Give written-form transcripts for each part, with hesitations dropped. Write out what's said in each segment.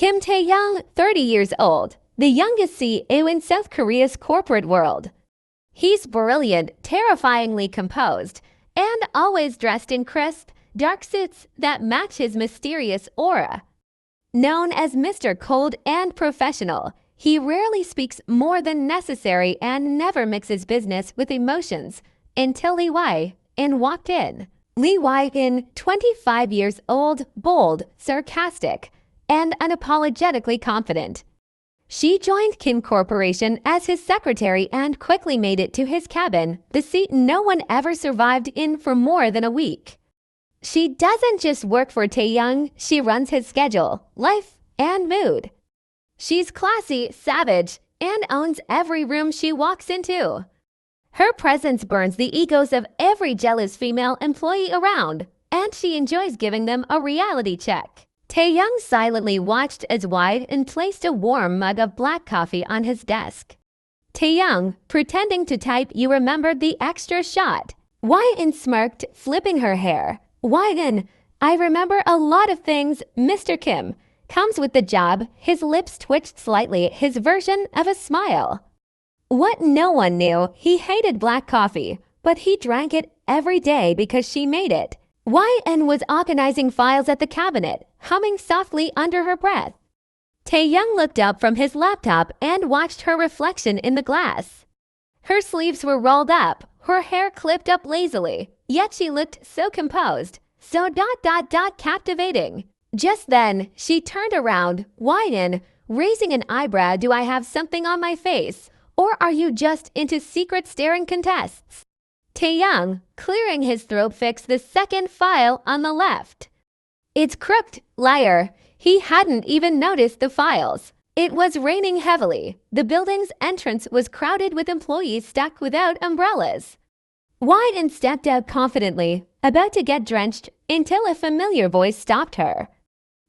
Kim Taehyung, 30 years old, the youngest CEO in South Korea's corporate world. He's brilliant, terrifyingly composed, and always dressed in crisp, dark suits that match his mysterious aura. Known as Mr. Cold and Professional, he rarely speaks more than necessary and never mixes business with emotions until Lee Wii walked in. Lee Wii, 25 years old, bold, sarcastic, and unapologetically confident. She joined Kim Corporation as his secretary and quickly made it to his cabin, the seat no one ever survived in for more than a week. She doesn't just work for Taehyung, she runs his schedule, life, and mood. She's classy, savage, and owns every room she walks into. Her presence burns the egos of every jealous female employee around, and she enjoys giving them a reality check. Taehyung silently watched as Wii placed a warm mug of black coffee on his desk. Taehyung, pretending to type, "You remembered the extra shot." Wii smirked, flipping her hair. "Wii, I remember a lot of things, Mr. Kim." Comes with the job, his lips twitched slightly, his version of a smile. What no one knew, he hated black coffee, but he drank it every day because she made it. Wii was organizing files at the cabinet, humming softly under her breath. Taehyung looked up from his laptop and watched her reflection in the glass. Her sleeves were rolled up, her hair clipped up lazily, yet she looked so composed, so captivating. Just then, she turned around, Wii, raising an eyebrow. "Do I have something on my face? Or are you just into secret staring contests?" Taehyung, clearing his throat, fixed the second file on the left. "It's crooked, liar." He hadn't even noticed the files. It was raining heavily. The building's entrance was crowded with employees stuck without umbrellas. Wii stepped out confidently, about to get drenched, until a familiar voice stopped her.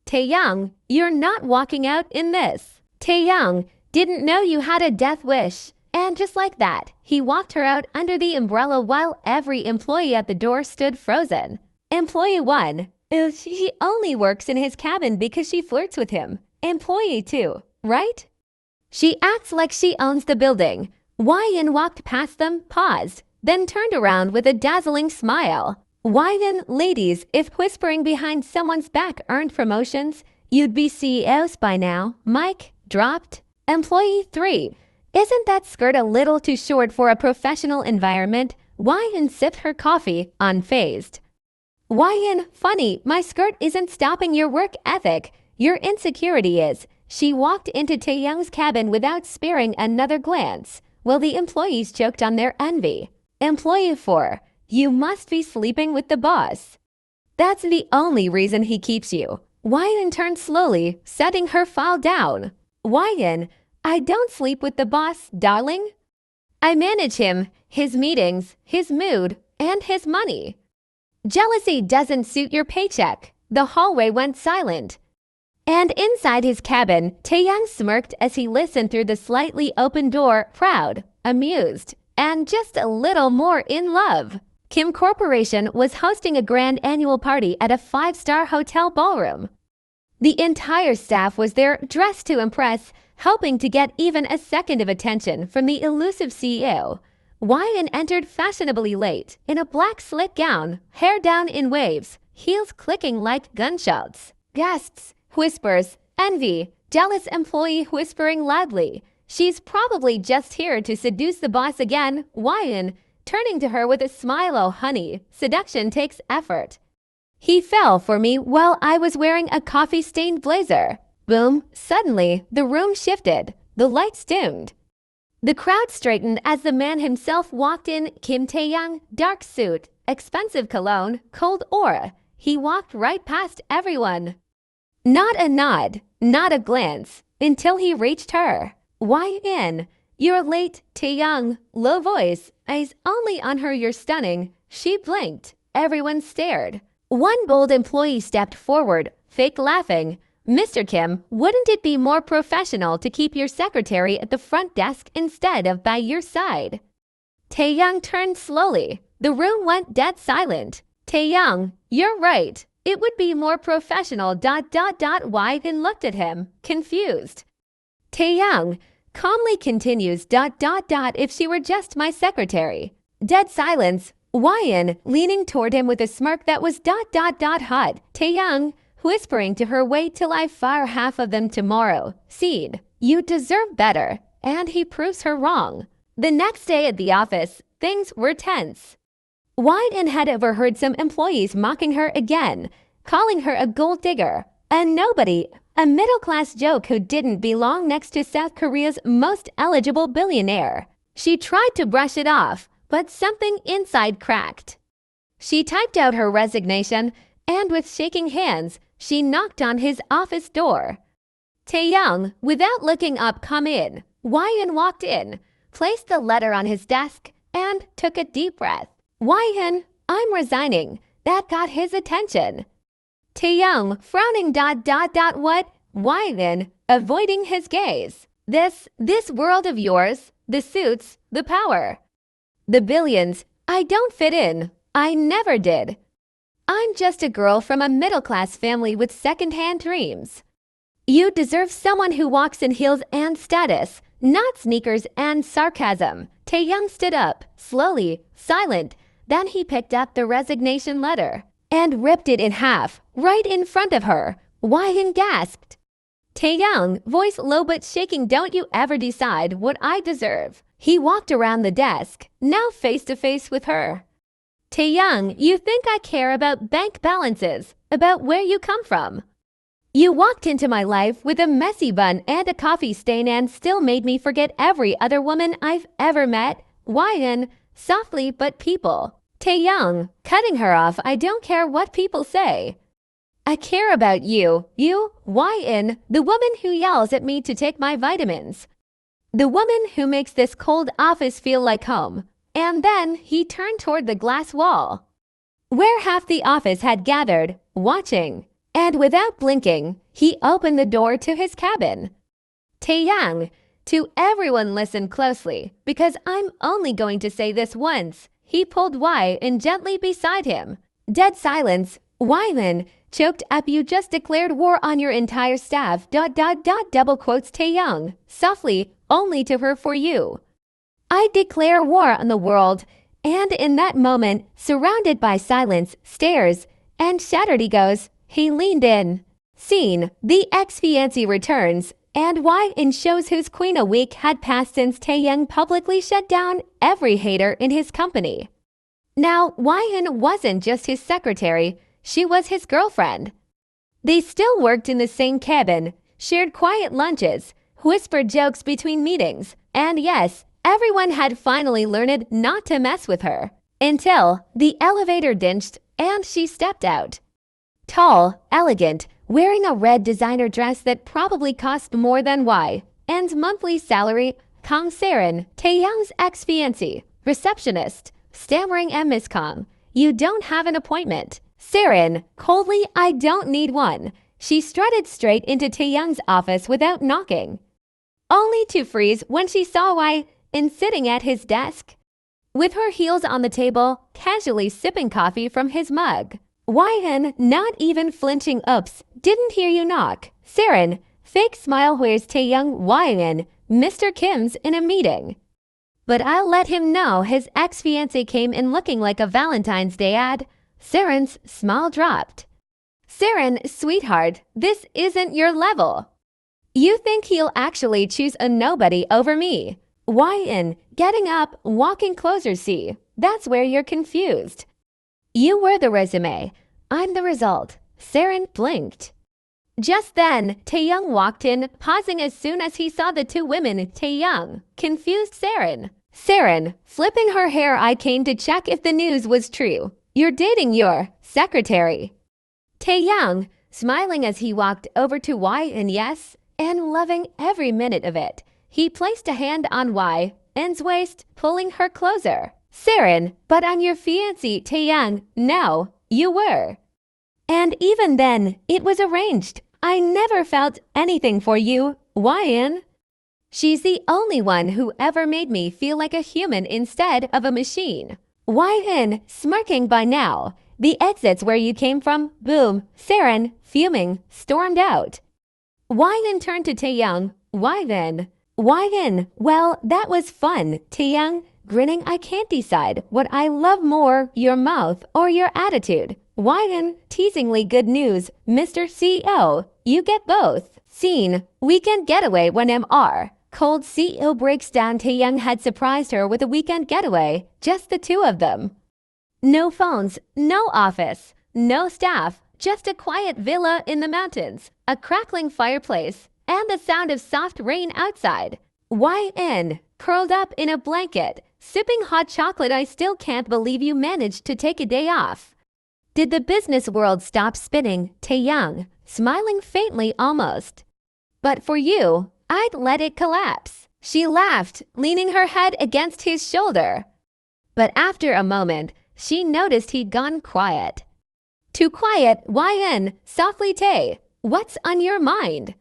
"Taehyung, you're not walking out in this." Taehyung didn't know you had a death wish. And just like that, he walked her out under the umbrella while every employee at the door stood frozen. Employee 1. She only works in his cabin because she flirts with him. Employee 2, right? She acts like she owns the building. Wii walked past them, paused, then turned around with a dazzling smile. Wii, ladies, if whispering behind someone's back earned promotions, you'd be CEOs by now. Mic dropped. Employee 3. Isn't that skirt a little too short for a professional environment? Wii sipped her coffee, unfazed. Wii, funny, my skirt isn't stopping your work ethic. Your insecurity is. She walked into Taehyung's cabin without sparing another glance, while the employees choked on their envy. Employee 4. You must be sleeping with the boss. That's the only reason he keeps you. Wii turned slowly, setting her file down. Wii, I don't sleep with the boss, darling. I manage him, his meetings, his mood, and his money. Jealousy doesn't suit your paycheck. The hallway went silent. And inside his cabin, Taehyung smirked as he listened through the slightly open door, proud, amused, and just a little more in love. Kim Corporation was hosting a grand annual party at a 5-star hotel ballroom. The entire staff was there, dressed to impress, hoping to get even a second of attention from the elusive CEO. Wii entered fashionably late, in a black slick gown, hair down in waves, heels clicking like gunshots. Guests, whispers, envy, jealous employee whispering loudly. She's probably just here to seduce the boss again. Wii, turning to her with a smile. "Oh honey, seduction takes effort." "He fell for me while I was wearing a coffee-stained blazer." Boom! Suddenly, the room shifted. The lights dimmed. The crowd straightened as the man himself walked in. Kim Taehyung, dark suit, expensive cologne, cold aura. He walked right past everyone. Not a nod, not a glance, until he reached her. "Wii, you're late." Taehyung, low voice, eyes only on her. "You're stunning." She blinked. Everyone stared. One bold employee stepped forward, fake laughing. "Mr. Kim, wouldn't it be more professional to keep your secretary at the front desk instead of by your side?" Taehyung turned slowly. The room went dead silent. "Taehyung, you're right. it would be more professional. Widen looked at him, confused. Taehyung calmly continues. If she were just my secretary. Dead silence. Wyan leaning toward him with a smirk that was hot. Taehyung whispering to her, wait till I fire half of them tomorrow. Seed, you deserve better. And he proves her wrong. The next day at the office, things were tense. Wyan had overheard some employees mocking her again, calling her a gold digger, a nobody, a middle-class joke who didn't belong next to South Korea's most eligible billionaire. She tried to brush it off, but something inside cracked. She typed out her resignation, and with shaking hands, she knocked on his office door. Taehyung, without looking up, come in. Wyan walked in, placed the letter on his desk, and took a deep breath. Wyan, I'm resigning. That got his attention. Taehyung, frowning. What? Wyan, avoiding his gaze. This world of yours, the suits, the power, the billions, I don't fit in. I never did. I'm just a girl from a middle-class family with second-hand dreams. You deserve someone who walks in heels and status, not sneakers and sarcasm. Taehyung stood up, slowly, silent. Then he picked up the resignation letter and ripped it in half, right in front of her. Wyan gasped. Taehyung, voice low but shaking, don't you ever decide what I deserve. He walked around the desk, now face to face with her. Taehyung, you think I care about bank balances, about where you come from? You walked into my life with a messy bun and a coffee stain and still made me forget every other woman I've ever met. Wyan, softly, but people. Taehyung, cutting her off, I don't care what people say. I care about you. You, Wyan, the woman who yells at me to take my vitamins. The woman who makes this cold office feel like home. And then he turned toward the glass wall, where half the office had gathered, watching. And without blinking, he opened the door to his cabin. Taehyung, to everyone listen closely, because I'm only going to say this once. He pulled Wyan gently beside him. Dead silence. Wyan, choked up, you just declared war on your entire staff. Double quotes Taehyung, softly, only to her, for you. I declare war on the world. And in that moment, surrounded by silence, stares, and shattered egos, he leaned in. Scene, the ex-fiancée returns, and Wyan shows whose queen. A week had passed since Taehyung publicly shut down every hater in his company. Now, Wyan wasn't just his secretary, she was his girlfriend. They still worked in the same cabin, shared quiet lunches, whispered jokes between meetings, and yes, everyone had finally learned not to mess with her. Until the elevator dinged and she stepped out. Tall, elegant, wearing a red designer dress that probably cost more than Wyan's monthly salary, comes Saren, Taehyung's ex-fiancée, receptionist, stammering, Miss Kong, you don't have an appointment. Saren, coldly, I don't need one. She strutted straight into Taehyung's office without knocking, only to freeze when she saw Wyan sitting at his desk, with her heels on the table, casually sipping coffee from his mug. Wyan, not even flinching. Oops, didn't hear you knock. Saren, fake smile, where's Taehyung? Wyan, Mr. Kim's in a meeting. But I'll let him know his ex-fiancée came in looking like a Valentine's Day ad. Saren's smile dropped. Saren, sweetheart, this isn't your level. You think he'll actually choose a nobody over me? Wyan, getting up, walking closer. See, that's where you're confused. You were the resume. I'm the result. Saren blinked. Just then, Taehyung walked in, pausing as soon as he saw the two women. Taehyung, confused Saren. Saren, flipping her hair, I came to check if the news was true. You're dating your secretary. Taehyung, smiling as he walked over to Wyan, yes, and loving every minute of it. He placed a hand on Wyan's waist, pulling her closer. Saren, but I'm your fiancé. Taehyung, no, you were. And even then, it was arranged. I never felt anything for you, Wyan. She's the only one who ever made me feel like a human instead of a machine. Wyan, smirking by now, The exit's where you came from. Boom. Saren, fuming, stormed out. Widen turned to Taehyung. Widen. Well, that was fun. Taehyung, grinning, I can't decide what I love more, your mouth or your attitude. Widen, teasingly, good news, Mr. CEO. You get both. Scene, weekend getaway when MR. Cold CEO breaks down. Taehyung had surprised her with a weekend getaway, just the two of them. No phones, no office, no staff, just a quiet villa in the mountains, a crackling fireplace, and the sound of soft rain outside. YN, curled up in a blanket, sipping hot chocolate. I still can't believe you managed to take a day off. Did the business world stop spinning? Taehyung, smiling faintly almost. But for you, I'd let it collapse. She laughed, leaning her head against his shoulder. But after a moment, she noticed he'd gone quiet. Too quiet. YN, softly. Tae, what's on your mind?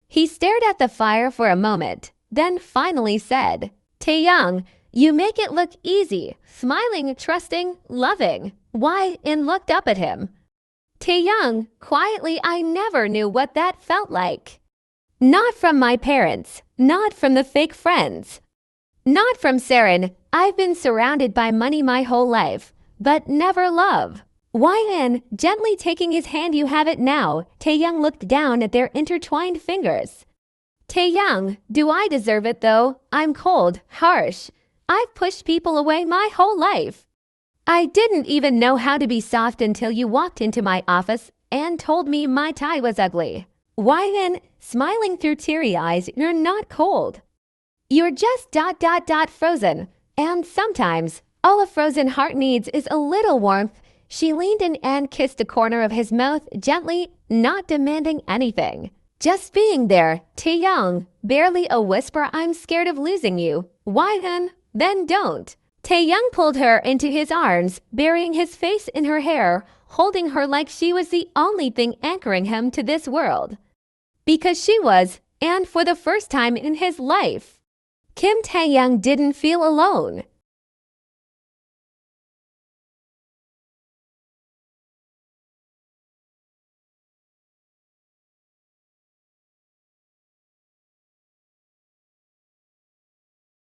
He stared at the fire for a moment, then finally said, Taehyung, you make it look easy, smiling, trusting, loving. YN looked up at him. Taehyung, quietly, I never knew what that felt like. Not from my parents, not from the fake friends, not from Saren. I've been surrounded by money my whole life, but never love. YN, gently taking his hand, you have it now. Taehyung looked down at their intertwined fingers. Taehyung, do I deserve it though? I'm cold, harsh. I've pushed people away my whole life. I didn't even know how to be soft until you walked into my office and told me my tie was ugly. YN, smiling through teary eyes, you're not cold. You're just ... frozen. And sometimes, all a frozen heart needs is a little warmth. She leaned in and kissed a corner of his mouth gently, not demanding anything. Just being there. Taehyung, barely a whisper, I'm scared of losing you. YN, then don't. Taehyung pulled her into his arms, burying his face in her hair, holding her like she was the only thing anchoring him to this world. Because she was, and for the first time in his life. KIMTAEHYUNG didn't feel alone.